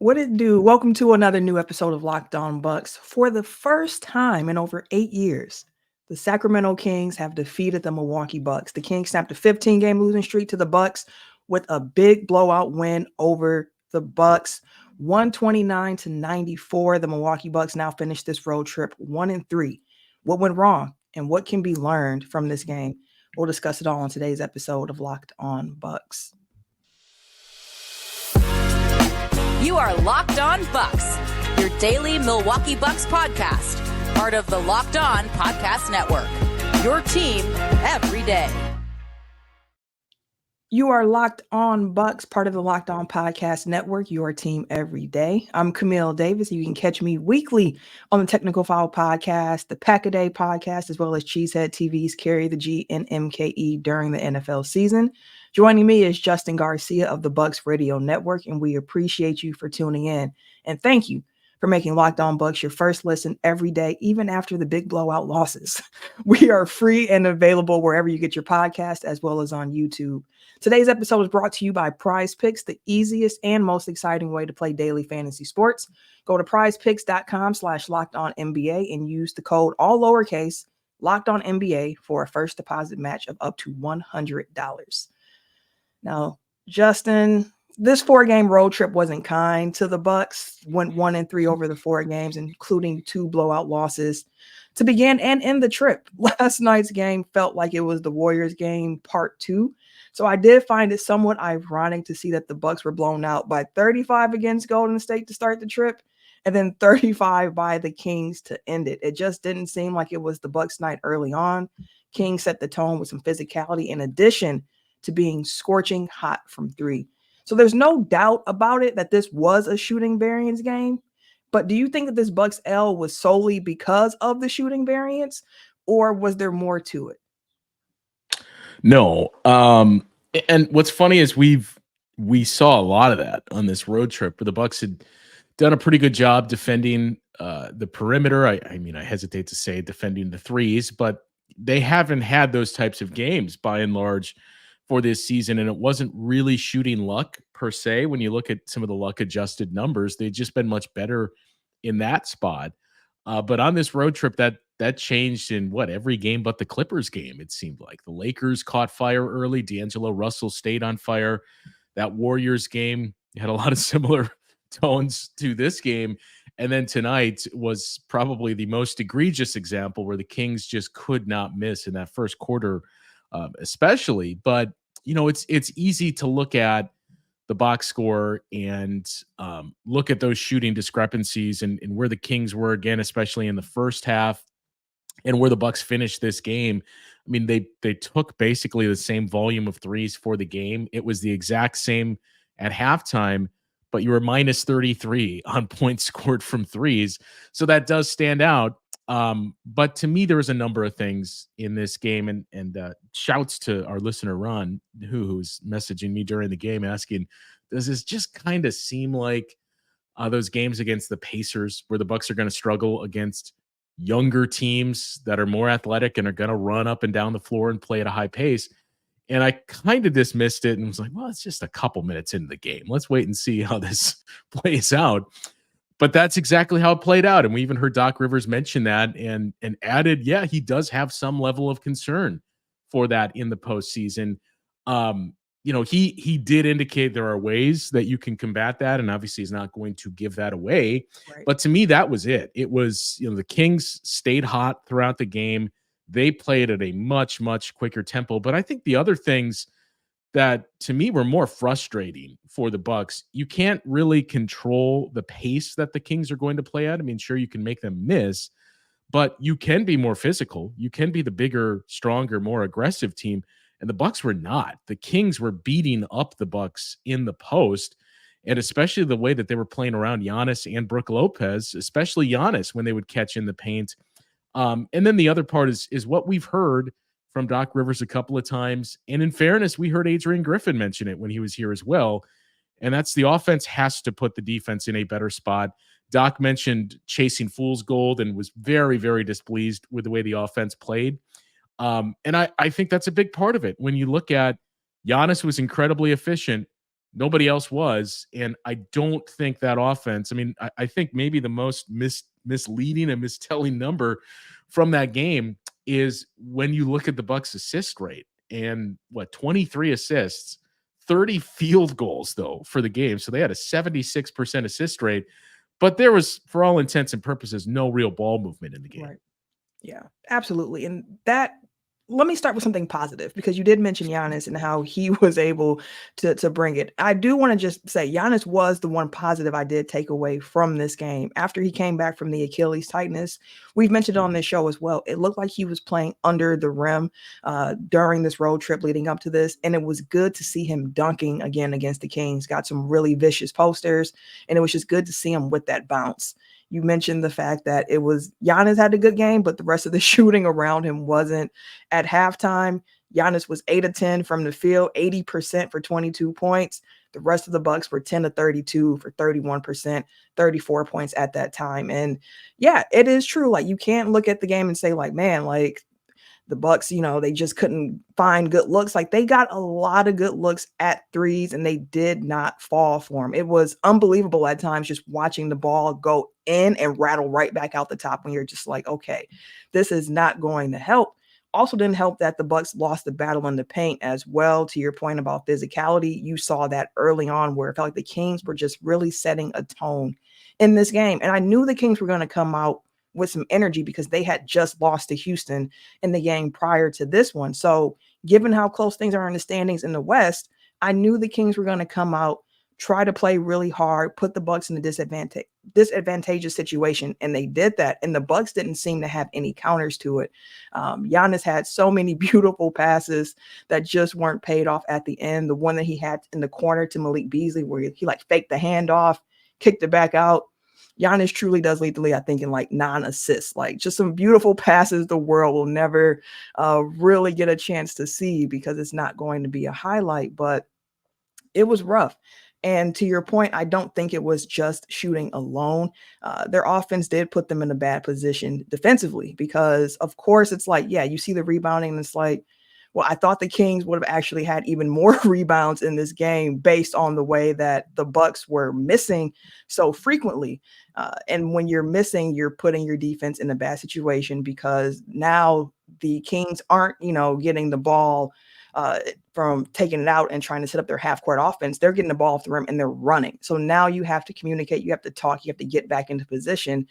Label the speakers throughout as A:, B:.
A: What it do? Welcome to another new episode of Locked On Bucks. For the first time in over 8 years, the Sacramento Kings have defeated the Milwaukee Bucks. The Kings snapped a 15-game losing streak to the Bucks with a big blowout win over the Bucks, 129-94. The Milwaukee Bucks now finish this road trip 1-3. What went wrong and what can be learned from this game? We'll discuss it all on today's episode of Locked On Bucks.
B: You are Locked On Bucks, your daily Milwaukee Bucks podcast, part of the Locked On Podcast Network, your team every day.
A: You are Locked On Bucks, part of the Locked On Podcast Network, your team every day. I'm Camille Davis. You can catch me weekly on the Technical Foul Podcast, the Pack-A-Day Podcast, as well as Cheesehead TV's Carry the G and MKE during the NFL season. Joining me is Justin Garcia of the Bucks Radio Network, and we appreciate you for tuning in. And thank you for making Locked On Bucks your first listen every day, even after the big blowout losses. We are free and available wherever you get your podcast, as well as on YouTube. Today's episode is brought to you by Prize Picks, the easiest and most exciting way to play daily fantasy sports. Go to prizepicks.com/LockedOnNBA and use the code all lowercase LockedOnNBA for a first deposit match of up to $100. Now, Justin, this 4-game road trip wasn't kind to the Bucks. Went 1-3 over the 4 games, including 2 blowout losses to begin and end the trip. Last night's game felt like it was the Warriors game part 2. So I did find it somewhat ironic to see that the Bucks were blown out by 35 against Golden State to start the trip and then 35 by the Kings to end it. It just didn't seem like it was the Bucks night early on. Kings set the tone with some physicality in addition to being scorching hot from 3. So there's no doubt about it that this was a shooting variance game. But do you think that this Bucks L was solely because of the shooting variance, or was there more to it?
C: No. And what's funny is we saw a lot of that on this road trip where the Bucks had done a pretty good job defending the perimeter. I mean, I hesitate to say defending the threes, but they haven't had those types of games by and large for this season. And it wasn't really shooting luck per se. When you look at some of the luck adjusted numbers, they've just been much better in that spot. But on this road trip, that changed in every game but the Clippers game. It seemed like the Lakers caught fire early. D'Angelo Russell stayed on fire. That Warriors game had a lot of similar tones to this game. And then tonight was probably the most egregious example where the Kings just could not miss in that first quarter, especially. But, it's easy to look at the box score and look at those shooting discrepancies and where the Kings were, again, especially in the first half, and where the Bucks finished this game. I mean, they took basically the same volume of threes for the game. It was the exact same at halftime, but you were minus 33 on points scored from threes. So that does stand out. But to me, there was a number of things in this game, and shouts to our listener, Ron, who's messaging me during the game asking, does this just kind of seem like those games against the Pacers where the Bucks are going to struggle against younger teams that are more athletic and are going to run up and down the floor and play at a high pace? And I kind of dismissed it and was like, well, it's just a couple minutes into the game. Let's wait and see how this plays out. But that's exactly how it played out. And we even heard Doc Rivers mention that and added, yeah, he does have some level of concern for that in the postseason. He did indicate there are ways that you can combat that, and obviously he's not going to give that away. Right. But to me, that was it. It was, the Kings stayed hot throughout the game. They played at a much, much quicker tempo. But I think the other things that to me were more frustrating for the Bucks, you can't really control the pace that the Kings are going to play at. I mean, sure, you can make them miss, but you can be more physical. You can be the bigger, stronger, more aggressive team. And the Bucks were not. The Kings were beating up the Bucks in the post, and especially the way that they were playing around Giannis and Brook Lopez, especially Giannis when they would catch in the paint. And then the other part is what we've heard from Doc Rivers a couple of times. And in fairness, we heard Adrian Griffin mention it when he was here as well. And that's the offense has to put the defense in a better spot. Doc mentioned chasing fool's gold and was very, very displeased with the way the offense played. And I think that's a big part of it. When you look at Giannis was incredibly efficient, Nobody else was. And I don't think that offense, I mean, I think maybe the most misleading and mistelling number from that game is when you look at the Bucks assist rate and 23 assists, 30 field goals though for the game. So they had a 76% assist rate, but there was, for all intents and purposes, no real ball movement in the game.
A: Right. Yeah, absolutely. And that, let me start with something positive, because you did mention Giannis and how he was able to bring it. I do want to just say Giannis was the one positive I did take away from this game. After he came back from the Achilles tightness, we've mentioned on this show as well, it looked like he was playing under the rim during this road trip leading up to this. And it was good to see him dunking again against the Kings. Got some really vicious posters, and it was just good to see him with that bounce. You mentioned the fact that it was Giannis had a good game, but the rest of the shooting around him wasn't. At halftime, Giannis was 8 of 10 from the field, 80% for 22 points. The rest of the Bucks were 10 of 32 for 31%, 34 points at that time. And yeah, it is true. Like, you can't look at the game and say, like, man, like, the Bucks, they just couldn't find good looks. Like, they got a lot of good looks at threes, and they did not fall for them. It was unbelievable at times just watching the ball go in and rattle right back out the top when you're just like, okay, this is not going to help. Also didn't help that the Bucks lost the battle in the paint as well. To your point about physicality, you saw that early on where it felt like the Kings were just really setting a tone in this game. And I knew the Kings were going to come out with some energy because they had just lost to Houston in the game prior to this one. So given how close things are in the standings in the West, I knew the Kings were going to come out, try to play really hard, put the Bucks in a disadvantageous situation. And they did that. And the Bucks didn't seem to have any counters to it. Giannis had so many beautiful passes that just weren't paid off at the end. The one that he had in the corner to Malik Beasley, where he like faked the handoff, kicked it back out. Giannis truly does lead the league, I think, in like 9 assists, like just some beautiful passes the world will never really get a chance to see because it's not going to be a highlight, but it was rough. And to your point, I don't think it was just shooting alone. Their offense did put them in a bad position defensively because, of course, it's like, yeah, you see the rebounding and it's like, well, I thought the Kings would have actually had even more rebounds in this game based on the way that the Bucks were missing so frequently. And when you're missing, you're putting your defense in a bad situation because now the Kings aren't, getting the ball from taking it out and trying to set up their half-court offense. They're getting the ball off the rim and they're running. So now you have to communicate, you have to talk, you have to get back into position.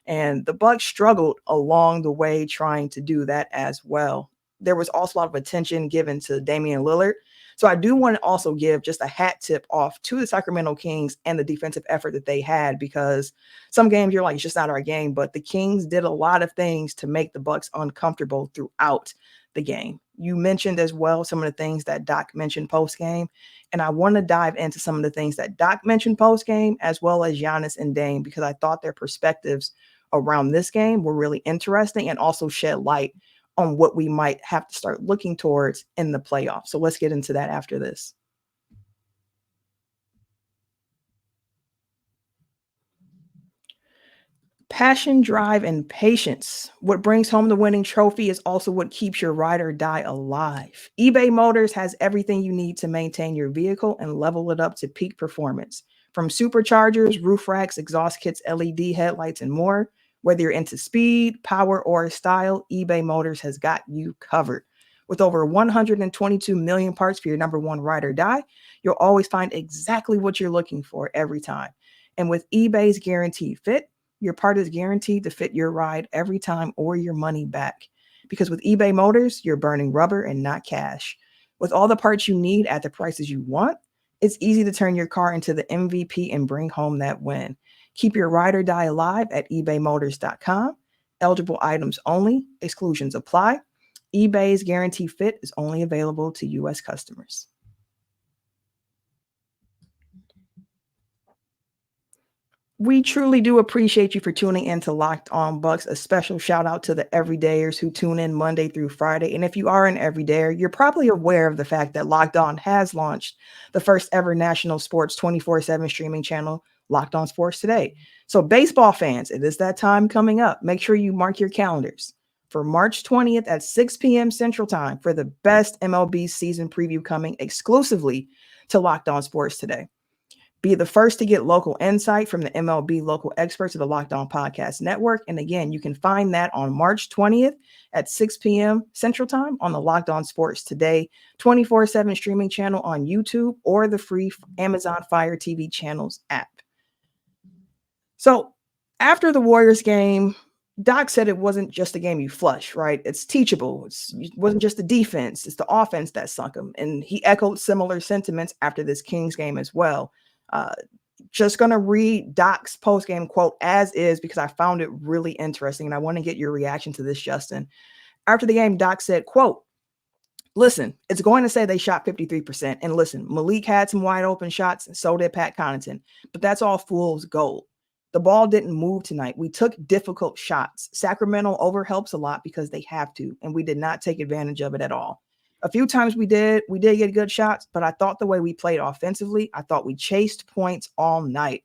A: And the Bucks struggled along the way trying to do that as well. There was also a lot of attention given to Damian Lillard. So I do want to also give just a hat tip off to the Sacramento Kings and the defensive effort that they had, because some games you're like, it's just not our game, but the Kings did a lot of things to make the Bucks uncomfortable throughout the game. You mentioned as well some of the things that Doc mentioned post-game, and I want to dive into some of the things that Doc mentioned post-game as well as Giannis and Dame, because I thought their perspectives around this game were really interesting and also shed light on what we might have to start looking towards in the playoffs. So let's get into that after this. Passion, drive, and patience. What brings home the winning trophy is also what keeps your ride or die alive. eBay Motors has everything you need to maintain your vehicle and level it up to peak performance. From superchargers, roof racks, exhaust kits, LED headlights, and more. Whether you're into speed, power, or style, eBay Motors has got you covered. With over 122 million parts for your number one ride or die, you'll always find exactly what you're looking for every time. And with eBay's Guaranteed Fit, your part is guaranteed to fit your ride every time or your money back. Because with eBay Motors, you're burning rubber and not cash. With all the parts you need at the prices you want, it's easy to turn your car into the MVP and bring home that win. Keep your ride or die alive at ebaymotors.com. Eligible items only. Exclusions apply. eBay's Guaranteed Fit is only available to U.S. customers. We truly do appreciate you for tuning in to Locked On Bucks. A special shout out to the everydayers who tune in Monday through Friday. And if you are an everydayer, you're probably aware of the fact that Locked On has launched the first ever national sports 24/7 streaming channel, Locked On Sports Today. So baseball fans, it is that time coming up. Make sure you mark your calendars for March 20th at 6 p.m. Central Time for the best MLB season preview coming exclusively to Locked On Sports Today. Be the first to get local insight from the MLB local experts of the Locked On Podcast Network. And again, you can find that on March 20th at 6 p.m. Central Time on the Locked On Sports Today 24/7 streaming channel on YouTube or the free Amazon Fire TV channels app. So after the Warriors game, Doc said it wasn't just a game you flush, right? It's teachable. It wasn't just the defense. It's the offense that sunk him. And he echoed similar sentiments after this Kings game as well. Just going to read Doc's post-game quote as is because I found it really interesting. And I want to get your reaction to this, Justin. After the game, Doc said, quote, "Listen, it's going to say they shot 53%. And listen, Malik had some wide open shots and so did Pat Connaughton. But that's all fool's gold. The ball didn't move tonight. We took difficult shots. Sacramento overhelps a lot because they have to, and we did not take advantage of it at all. A few times we did get good shots, but I thought the way we played offensively, I thought we chased points all night.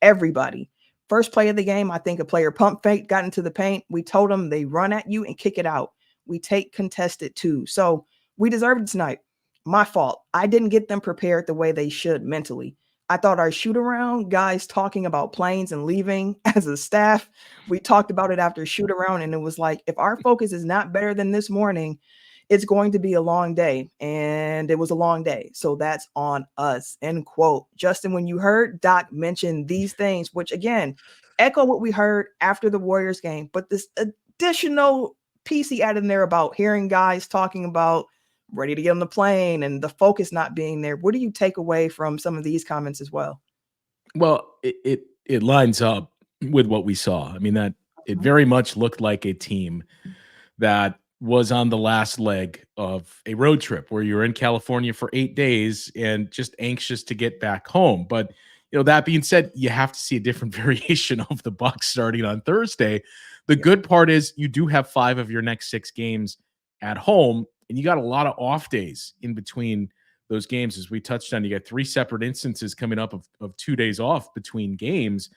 A: Everybody. First play of the game, I think a player pump fake, got into the paint. We told them they run at you and kick it out. We take contested too. So we deserved it tonight. My fault. I didn't get them prepared the way they should mentally. I thought our shoot around, guys talking about planes and leaving as a staff, we talked about it after shoot around, and it was like, if our focus is not better than this morning, it's going to be a long day. And it was a long day. So that's on us." End quote. Justin, when you heard Doc mention these things, which again, echo what we heard after the Warriors game, but this additional piece he added in there about hearing guys talking about ready to get on the plane and the focus not being there. What do you take away from some of these comments as well?
C: Well, it lines up with what we saw. I mean, that it very much looked like a team that was on the last leg of a road trip where you're in California for 8 days and just anxious to get back home. But, that being said, you have to see a different variation of the Bucks starting on Thursday. The good part is you do have 5 of your next 6 games at home, and you got a lot of off days in between those games. As we touched on, you got 3 separate instances coming up of 2 days off between games.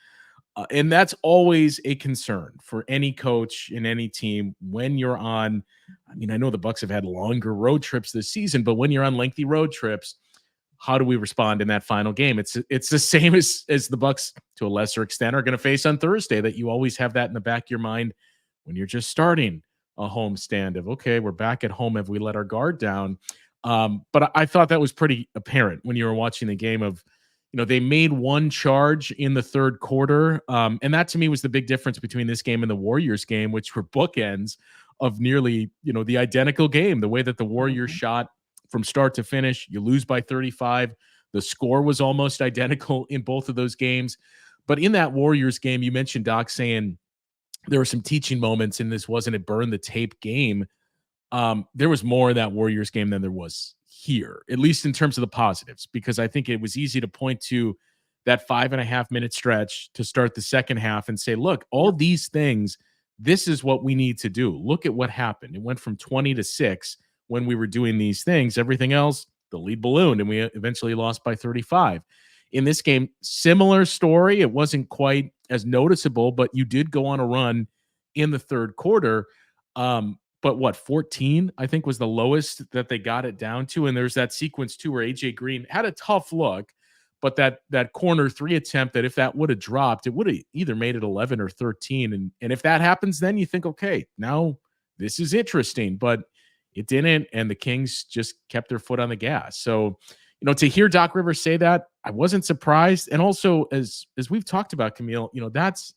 C: And that's always a concern for any coach in any team when you're on. I mean, I know the Bucks have had longer road trips this season, but when you're on lengthy road trips, how do we respond in that final game? It's the same as the Bucks to a lesser extent are going to face on Thursday, that you always have that in the back of your mind when you're just starting a home stand of, okay, we're back at home. Have we let our guard down? But I thought that was pretty apparent when you were watching the game of, they made one charge in the third quarter. And that to me was the big difference between this game and the Warriors game, which were bookends of nearly, the identical game. The way that the Warriors shot from start to finish, you lose by 35. The score was almost identical in both of those games. But in that Warriors game, you mentioned Doc saying there were some teaching moments and this wasn't a burn the tape game. There was more in that Warriors game than there was here, at least in terms of the positives, because I think it was easy to point to that 5.5-minute stretch to start the second half and say, look, all these things, this is what we need to do. Look at what happened. It went from 20 to 6 when we were doing these things. Everything else, the lead ballooned, and we eventually lost by 35. In this game, similar story. It wasn't quite as noticeable, but you did go on a run in the third quarter. But what, 14, I think, was the lowest that they got it down to. And there's that sequence, too, where AJ Green had a tough look, but that corner 3 attempt, that if that would have dropped, it would have either made it 11 or 13. And if that happens, then you think, okay, now this is interesting. But it didn't, and the Kings just kept their foot on the gas. So, to hear Doc Rivers say that, I wasn't surprised. And also, as we've talked about, Camille, that's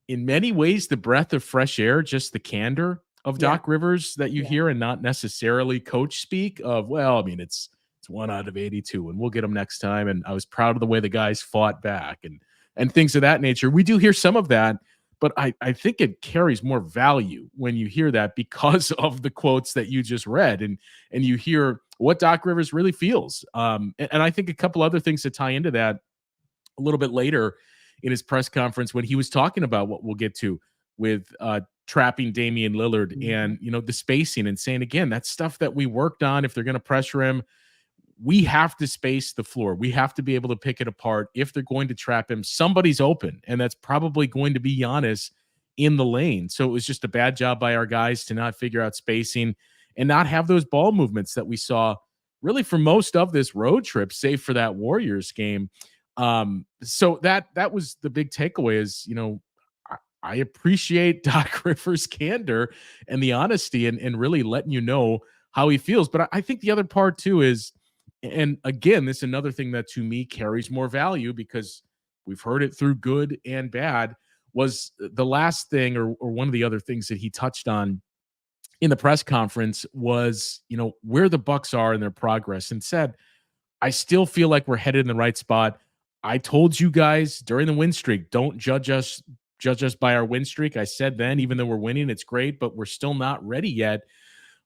C: in many ways the breath of fresh air, just the candor of Doc Rivers that you hear, and not necessarily coach speak of, well, I mean, it's 1 out of 82 and we'll get them next time. And I was proud of the way the guys fought back and things of that nature. We do hear some of that, but I think it carries more value when you hear that because of the quotes that you just read and you hear what Doc Rivers really feels. And I think a couple other things to tie into that a little bit later in his press conference when he was talking about what we'll get to with trapping Damian Lillard and, the spacing, and saying, again, that's stuff that we worked on. If they're going to pressure him, we have to space the floor. We have to be able to pick it apart. If they're going to trap him, somebody's open, and that's probably going to be Giannis in the lane. So it was just a bad job by our guys to not figure out spacing and not have those ball movements that we saw really for most of this road trip, save for that Warriors game. So that was the big takeaway is, I appreciate Doc Rivers' candor and the honesty and really letting you know how he feels. But I think the other part too is, and again, this is another thing that to me carries more value because we've heard it through good and bad, was the last thing or one of the other things that he touched on in the press conference was, where the Bucks are in their progress, and said, I still feel like we're headed in the right spot. I told you guys during the win streak, don't judge us by our win streak. I said then, even though we're winning, it's great, but we're still not ready yet.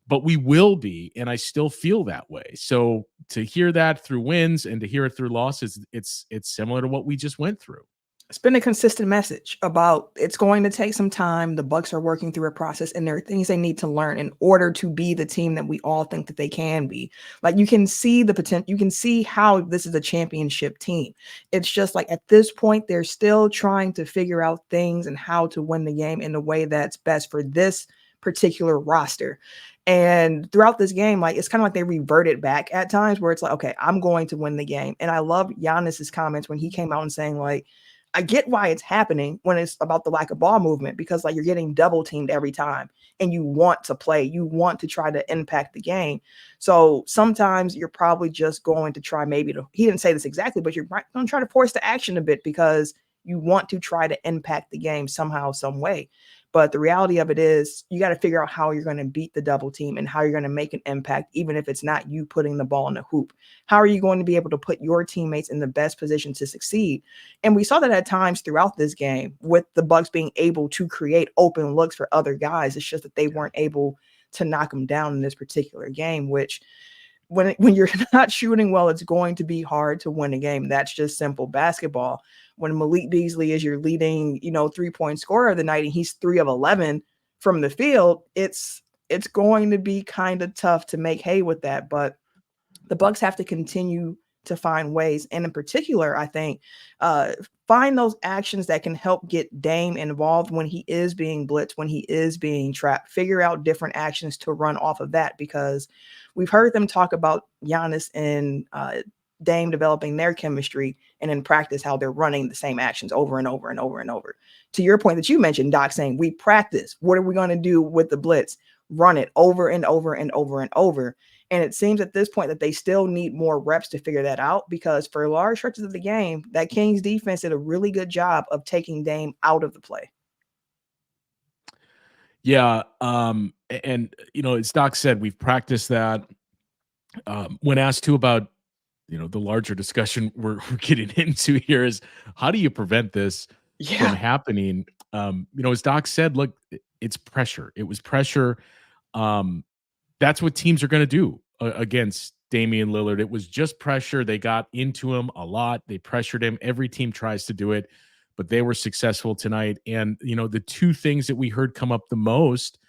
C: But we will be, and I still feel that way. So to hear that through wins and to hear it through losses, it's similar to what we just went through.
A: It's been a consistent message about it's going to take some time. The Bucks are working through a process, and there are things they need to learn in order to be the team that we all think that they can be. Like, you can see the potential. You can see how this is a championship team. It's just like at this point, they're still trying to figure out things and how to win the game in a way that's best for this particular roster. And throughout this game, like, it's kind of like they reverted back at times where it's like, okay, I'm going to win the game. And I love Giannis's comments when he came out and saying, like, I get why it's happening when it's about the lack of ball movement, because like you're getting double teamed every time and you want to play, you want to try to impact the game. So sometimes you're probably just going to try he didn't say this exactly, but you're going to try to force the action a bit because you want to try to impact the game somehow, some way. But the reality of it is you got to figure out how you're going to beat the double team and how you're going to make an impact, even if it's not you putting the ball in the hoop. How are you going to be able to put your teammates in the best position to succeed? And we saw that at times throughout this game with the Bucks being able to create open looks for other guys. It's just that they weren't able to knock them down in this particular game, which when you're not shooting well, it's going to be hard to win a game. That's just simple basketball. When Malik Beasley is your leading, 3-point scorer of the night, and he's 3 of 11 from the field, it's going to be kind of tough to make hay with that. But the Bucks have to continue to find ways, and in particular, I think, find those actions that can help get Dame involved when he is being blitzed, when he is being trapped. Figure out different actions to run off of that, because we've heard them talk about Giannis and Dame developing their chemistry, and in practice how they're running the same actions over and over and over and over. To your point that you mentioned, Doc, saying we practice. What are we going to do with the blitz? Run it over and over and over and over. And it seems at this point that they still need more reps to figure that out, because for large stretches of the game, that Kings defense did a really good job of taking Dame out of the play.
C: Yeah. And as Doc said, we've practiced that. When asked too about, the larger discussion we're getting into here is how do you prevent this from happening? As Doc said, look, it's pressure. It was pressure. That's what teams are going to do against Damian Lillard. It was just pressure. They got into him a lot. They pressured him. Every team tries to do it, but they were successful tonight. And, the two things that we heard come up the most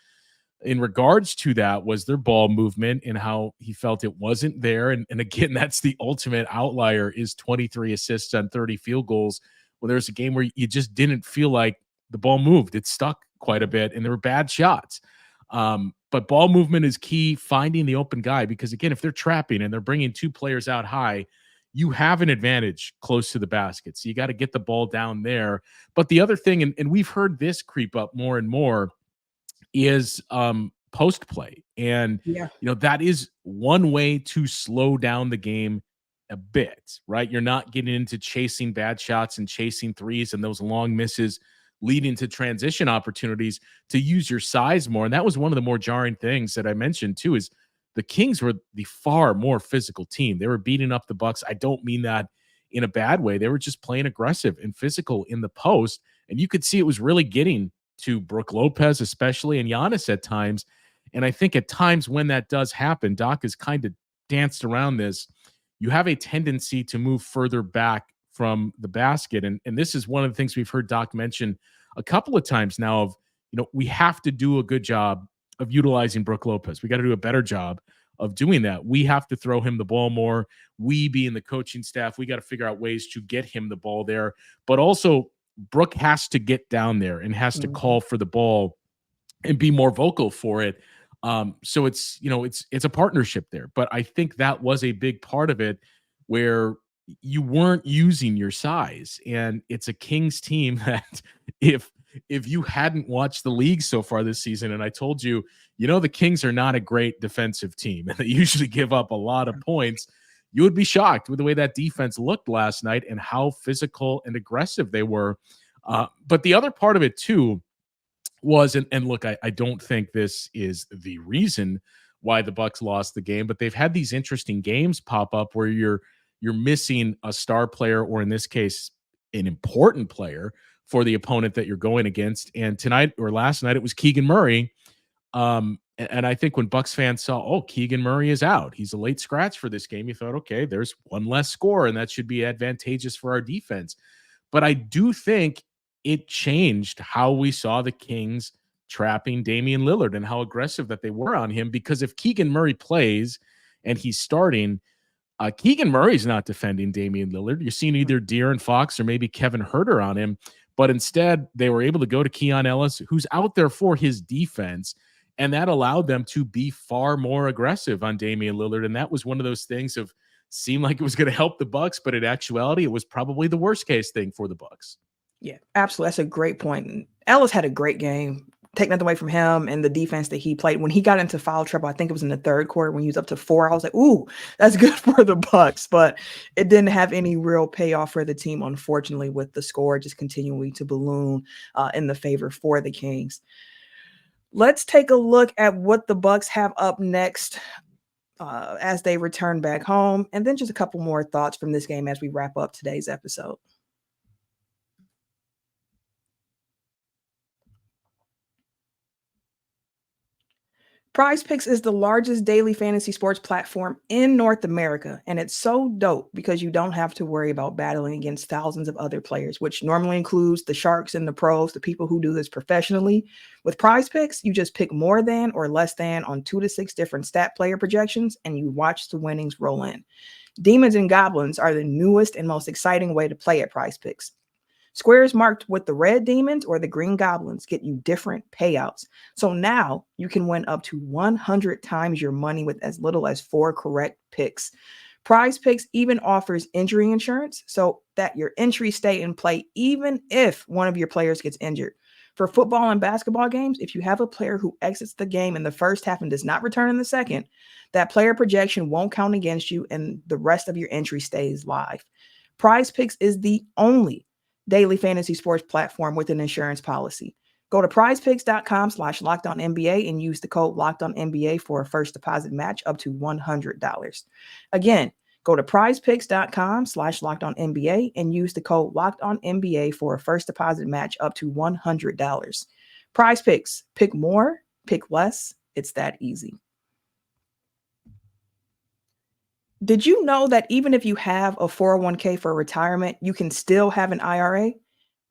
C: in regards to that was their ball movement and how he felt it wasn't there. And again, that's the ultimate outlier, is 23 assists on 30 field goals. Well, there's a game where you just didn't feel like the ball moved. It stuck quite a bit and there were bad shots. But ball movement is key, finding the open guy, because again, if they're trapping and they're bringing two players out high, you have an advantage close to the basket. So you got to get the ball down there. But the other thing, and we've heard this creep up more and more, is post play. And, that is one way to slow down the game a bit, right? You're not getting into chasing bad shots and chasing threes and those long misses leading to transition opportunities, to use your size more. And that was one of the more jarring things that I mentioned too, is the Kings were the far more physical team. They were beating up the Bucks. I don't mean that in a bad way. They were just playing aggressive and physical in the post. And you could see it was really getting to Brook Lopez, especially, and Giannis at times. And I think at times when that does happen, Doc has kind of danced around this. You have a tendency to move further back from the basket. And this is one of the things we've heard Doc mention a couple of times now of, we have to do a good job of utilizing Brook Lopez. We got to do a better job of doing that. We have to throw him the ball more. We, being the coaching staff, we got to figure out ways to get him the ball there. But also, Brook has to get down there and has to call for the ball and be more vocal for it. So it's a partnership there. But I think that was a big part of it, where you weren't using your size, and it's a Kings team that if you hadn't watched the league so far this season, and I told you, the Kings are not a great defensive team, and they usually give up a lot of points, you would be shocked with the way that defense looked last night and how physical and aggressive they were. But the other part of it too was, and look, I don't think this is the reason why the Bucks lost the game, but they've had these interesting games pop up where you're missing a star player, or in this case, an important player for the opponent that you're going against. And tonight, or last night, it was Keegan Murray. And I think when Bucks fans saw, Keegan Murray is out, he's a late scratch for this game, you thought, okay, there's one less score, and that should be advantageous for our defense. But I do think it changed how we saw the Kings trapping Damian Lillard and how aggressive that they were on him. Because if Keegan Murray plays and he's starting, Keegan Murray's not defending Damian Lillard. You're seeing either De'Aaron Fox or maybe Kevin Huerter on him. But instead, they were able to go to Keon Ellis, who's out there for his defense. And that allowed them to be far more aggressive on Damian Lillard. And that was one of those things of seemed like it was going to help the Bucks, but in actuality, it was probably the worst case thing for the Bucks.
A: Yeah, absolutely. That's a great point. And Ellis had a great game. Take nothing away from him and the defense that he played. When he got into foul trouble, I think it was in the third quarter when he was up to 4. I was like, ooh, that's good for the Bucks. But it didn't have any real payoff for the team, unfortunately, with the score just continuing to balloon in the favor for the Kings. Let's take a look at what the Bucks have up next as they return back home. And then just a couple more thoughts from this game as we wrap up today's episode. PrizePicks is the largest daily fantasy sports platform in North America, and it's so dope because you don't have to worry about battling against thousands of other players, which normally includes the sharks and the pros, the people who do this professionally. With PrizePicks, you just pick more than or less than on 2 to 6 different stat player projections, and you watch the winnings roll in. Demons and Goblins are the newest and most exciting way to play at PrizePicks. Squares marked with the red demons or the green goblins get you different payouts. So now you can win up to 100 times your money with as little as 4 correct picks. PrizePicks even offers injury insurance so that your entries stay in play even if one of your players gets injured. For football and basketball games, if you have a player who exits the game in the first half and does not return in the second, that player projection won't count against you and the rest of your entry stays live. PrizePicks is the only daily fantasy sports platform with an insurance policy. Go to prizepicks.com/LockedOnNBA and use the code LockedOnNBA for a first deposit match up to $100. Again, go to prizepicks.com/LockedOnNBA and use the code LockedOnNBA for a first deposit match up to $100. PrizePicks, pick more, pick less. It's that easy. Did you know that even if you have a 401k for retirement, you can still have an IRA?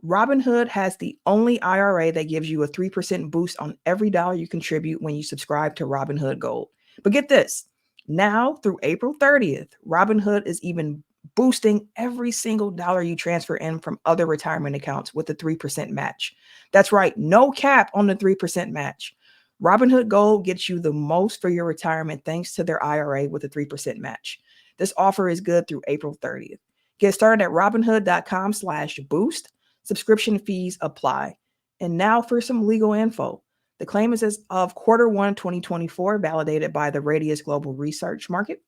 A: Robinhood has the only IRA that gives you a 3% boost on every dollar you contribute when you subscribe to Robinhood Gold. But get this, now through April 30th, Robinhood is even boosting every single dollar you transfer in from other retirement accounts with a 3% match. That's right, no cap on the 3% match. Robinhood Gold gets you the most for your retirement thanks to their IRA with a 3% match. This offer is good through April 30th. Get started at Robinhood.com/boost. Subscription fees apply. And now for some legal info. The claim is as of Q1 2024, validated by the Radius Global Research Market.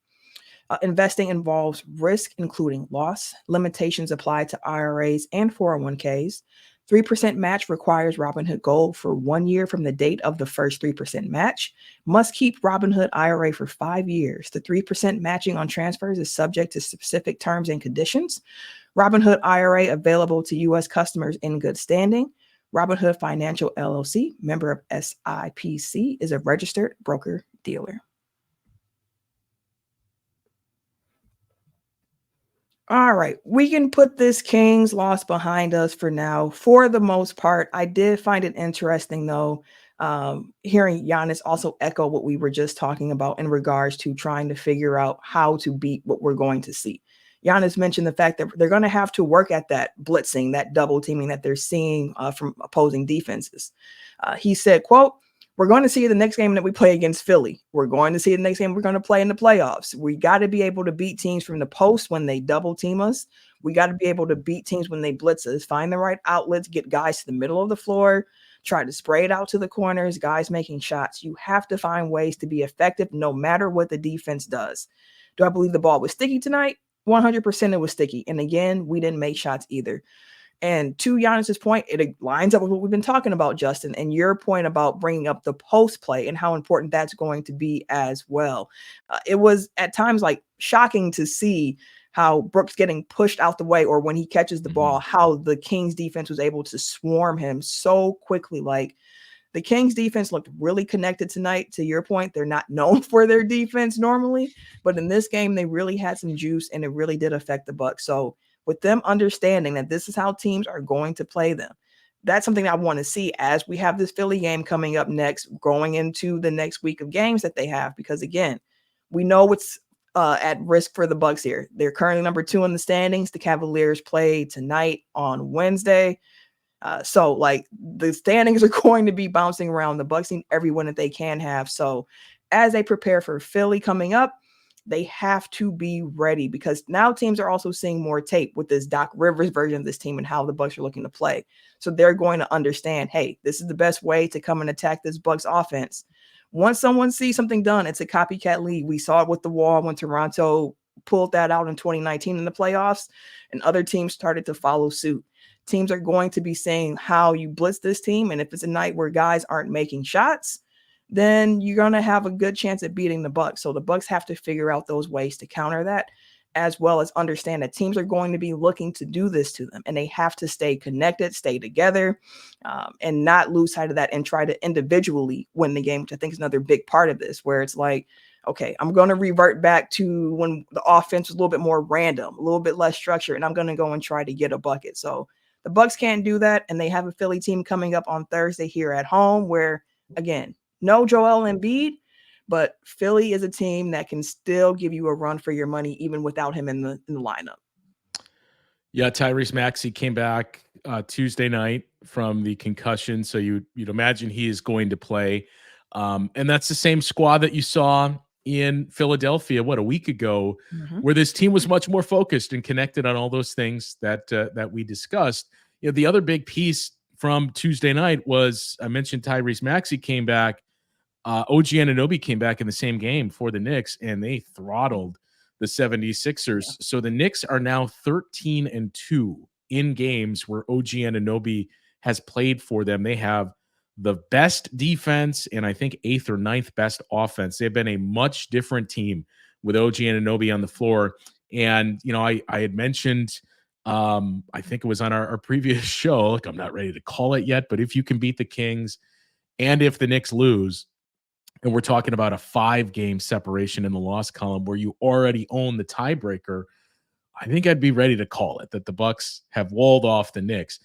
A: Investing involves risk, including loss. Limitations apply to IRAs and 401ks. 3% match requires Robinhood Gold for 1 year from the date of the first 3% match. Must keep Robinhood IRA for 5 years. The 3% matching on transfers is subject to specific terms and conditions. Robinhood IRA available to U.S. customers in good standing. Robinhood Financial LLC, member of SIPC, is a registered broker-dealer. All right, we can put this Kings loss behind us for now. For the most part, I did find it interesting, though, hearing Giannis also echo what we were just talking about in regards to trying to figure out how to beat what we're going to see. Giannis mentioned the fact that they're going to have to work at that blitzing, that double teaming that they're seeing from opposing defenses. He said, quote, We're going to see the next game that we play against Philly. We're going to see the next game we're going to play in the playoffs. We got to be able to beat teams from the post when they double team us. We got to be able to beat teams when they blitz us, find the right outlets, get guys to the middle of the floor, try to spray it out to the corners, guys making shots. You have to find ways to be effective no matter what the defense does. Do I believe the ball was sticky tonight? 100% it was sticky. And again, we didn't make shots either. And to Giannis's point, it lines up with what we've been talking about, Justin, and your point about bringing up the post play and how important that's going to be as well. It was at times like shocking to see how Brooks getting pushed out the way, or when he catches the ball, how the Kings defense was able to swarm him so quickly. Like, the Kings defense looked really connected tonight. To your point, they're not known for their defense normally, but in this game, they really had some juice, and it really did affect the Bucks. So with them understanding that this is how teams are going to play them, that's something I want to see as we have this Philly game coming up next, going into the next week of games that they have. Because again, we know what's at risk for the Bucks here. They're currently number 2 in the standings. The Cavaliers play tonight on Wednesday. So like the standings are going to be bouncing around. The Bucks need every win that they can have. So as they prepare for Philly coming up, they have to be ready, because now teams are also seeing more tape with this Doc Rivers version of this team and how the Bucks are looking to play. So they're going to understand, hey, this is the best way to come and attack this Bucks offense. Once someone sees something done, it's a copycat league. We saw it with the Wall when Toronto pulled that out in 2019 in the playoffs, and other teams started to follow suit. Teams are going to be saying how you blitz this team, and if it's a night where guys aren't making shots, then you're going to have a good chance at beating the Bucks. So the Bucks have to figure out those ways to counter that, as well as understand that teams are going to be looking to do this to them, and they have to stay connected, stay together, and not lose sight of that, and try to individually win the game, which I think is another big part of this, where it's like, okay, I'm going to revert back to when the offense was a little bit more random, a little bit less structured, and I'm going to go and try to get a bucket. So the Bucks can't do that, and they have a Philly team coming up on Thursday here at home where, again, no Joel Embiid, but Philly is a team that can still give you a run for your money even without him in the lineup.
C: Yeah, Tyrese Maxey came back Tuesday night from the concussion, so you'd imagine he is going to play. And that's the same squad that you saw in Philadelphia, a week ago, where this team was much more focused and connected on all those things that we discussed. You know, the other big piece from Tuesday night was, I mentioned Tyrese Maxey came back. OG Anunoby came back in the same game for the Knicks, and they throttled the 76ers. Yeah. So the Knicks are now 13-2 in games where OG Anunoby has played for them. They have the best defense and I think 8th or 9th best offense. They've been a much different team with OG Anunoby on the floor. And, you know, I had mentioned, I think it was on our previous show, like, I'm not ready to call it yet, but if you can beat the Kings and if the Knicks lose, and we're talking about a 5-game separation in the loss column where you already own the tiebreaker, I think I'd be ready to call it that the Bucks have walled off the Knicks.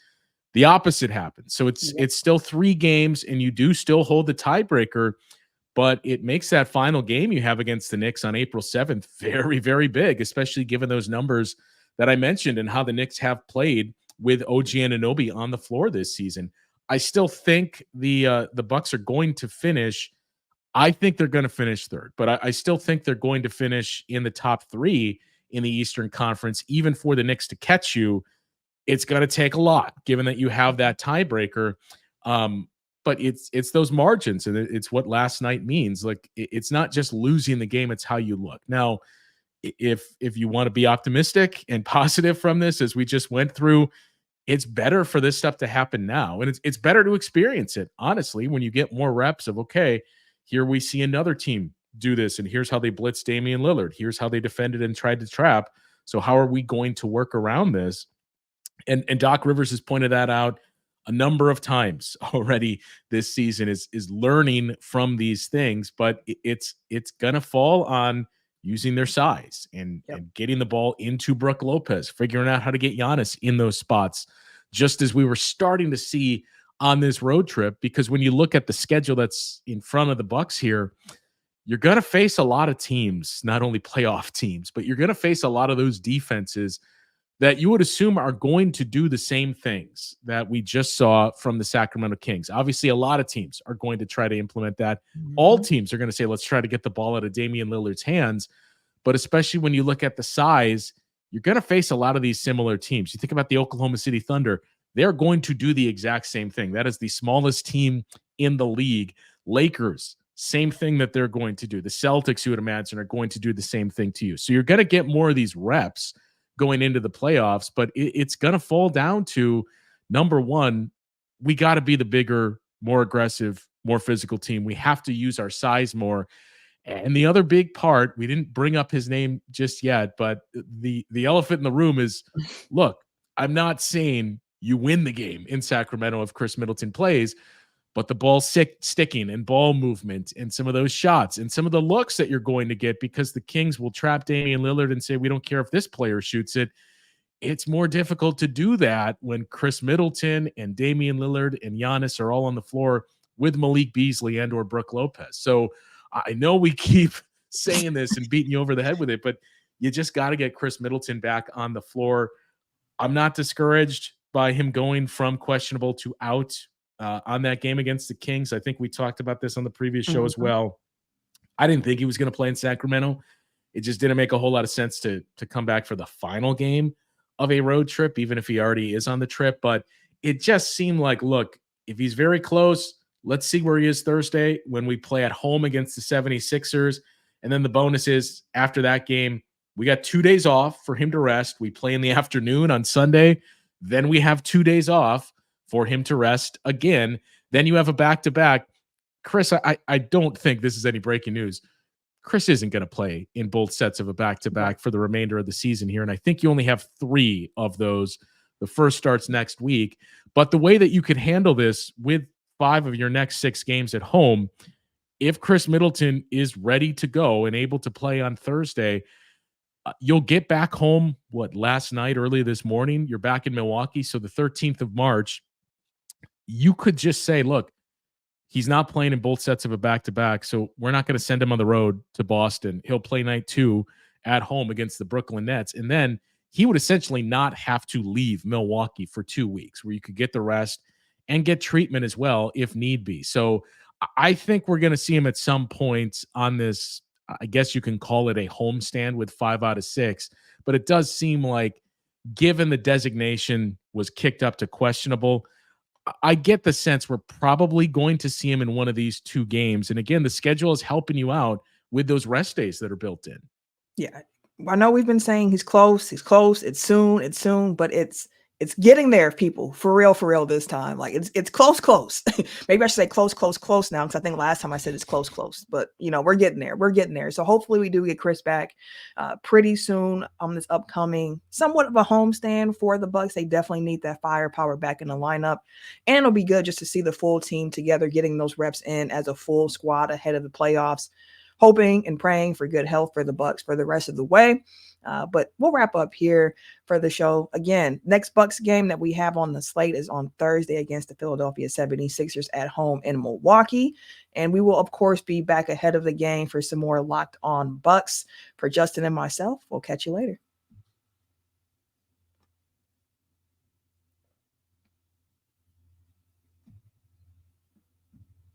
C: The opposite happens. So it's still 3 games, and you do still hold the tiebreaker, but it makes that final game you have against the Knicks on April 7th very, very big, especially given those numbers that I mentioned and how the Knicks have played with OG Anunoby on the floor this season. I still think the Bucks are going to finish. I think they're going to finish 3rd, but I still think they're going to finish in the top 3 in the Eastern Conference. Even for the Knicks to catch you, it's going to take a lot, given that you have that tiebreaker. But it's those margins, and it's what last night means. Like, it's not just losing the game; it's how you look. Now, if you want to be optimistic and positive from this, as we just went through, it's better for this stuff to happen now, and it's better to experience it, honestly, when you get more reps of, okay, here we see another team do this, and here's how they blitzed Damian Lillard. Here's how they defended and tried to trap. So how are we going to work around this? And Doc Rivers has pointed that out a number of times already this season, is learning from these things, but it's going to fall on using their size and getting the ball into Brook Lopez, figuring out how to get Giannis in those spots, just as we were starting to see on this road trip. Because when you look at the schedule that's in front of the Bucks here, you're going to face a lot of teams, not only playoff teams, but you're going to face a lot of those defenses that you would assume are going to do the same things that we just saw from the Sacramento Kings. Obviously, a lot of teams are going to try to implement that. All teams are going to say, let's try to get the ball out of Damian Lillard's hands. But especially when you look at the size, you're going to face a lot of these similar teams. You think about the Oklahoma City Thunder, they're going to do the exact same thing. That is the smallest team in the league. Lakers, same thing that they're going to do. The Celtics, you would imagine, are going to do the same thing to you. So you're going to get more of these reps going into the playoffs, but it's going to fall down to, number one, we got to be the bigger, more aggressive, more physical team. We have to use our size more. And the other big part, we didn't bring up his name just yet, but the elephant in the room is, look, I'm not saying you win the game in Sacramento if Chris Middleton plays, but the ball sticking and ball movement and some of those shots and some of the looks that you're going to get, because the Kings will trap Damian Lillard and say, we don't care if this player shoots it. It's more difficult to do that when Chris Middleton and Damian Lillard and Giannis are all on the floor with Malik Beasley and or Brook Lopez. So I know we keep saying this and beating you over the head with it, but you just got to get Chris Middleton back on the floor. I'm not discouraged by him going from questionable to out on that game against the Kings. I think we talked about this on the previous show as well. I didn't think he was going to play in Sacramento. It just didn't make a whole lot of sense to come back for the final game of a road trip, even if he already is on the trip. But it just seemed like, look, if he's very close, let's see where he is Thursday when we play at home against the 76ers. And then the bonus is, after that game, we got 2 days off for him to rest. We play in the afternoon on Sunday. Then we have 2 days off for him to rest again. Then you have a back-to-back. Chris, I don't think this is any breaking news. Chris isn't going to play in both sets of a back-to-back for the remainder of the season here. And I think you only have 3 of those. The first starts next week. But the way that you could handle this with 5 of your next 6 games at home, if Chris Middleton is ready to go and able to play on Thursday, you'll get back home, last night, early this morning, you're back in Milwaukee. So the 13th of March, you could just say, look, he's not playing in both sets of a back-to-back, so we're not going to send him on the road to Boston. He'll play night 2 at home against the Brooklyn Nets. And then he would essentially not have to leave Milwaukee for 2 weeks, where you could get the rest and get treatment as well if need be. So I think we're going to see him at some point on this, I guess you can call it a homestand with 5 out of 6, but it does seem like, given the designation was kicked up to questionable, I get the sense we're probably going to see him in one of these 2 games. And again, the schedule is helping you out with those rest days that are built in.
A: Yeah. I know we've been saying he's close, it's soon, but it's getting there, people. For real this time. Like it's close. Maybe I should say close now, because I think last time I said it's close. But we're getting there. So hopefully we do get Chris back pretty soon on this upcoming somewhat of a homestand for the Bucks. They definitely need that firepower back in the lineup. And it'll be good just to see the full team together, getting those reps in as a full squad ahead of the playoffs. Hoping and praying for good health for the Bucks for the rest of the way. But we'll wrap up here for the show. Again, next Bucks game that we have on the slate is on Thursday against the Philadelphia 76ers at home in Milwaukee. And we will, of course, be back ahead of the game for some more Locked On Bucks. For Justin and myself, we'll catch you later.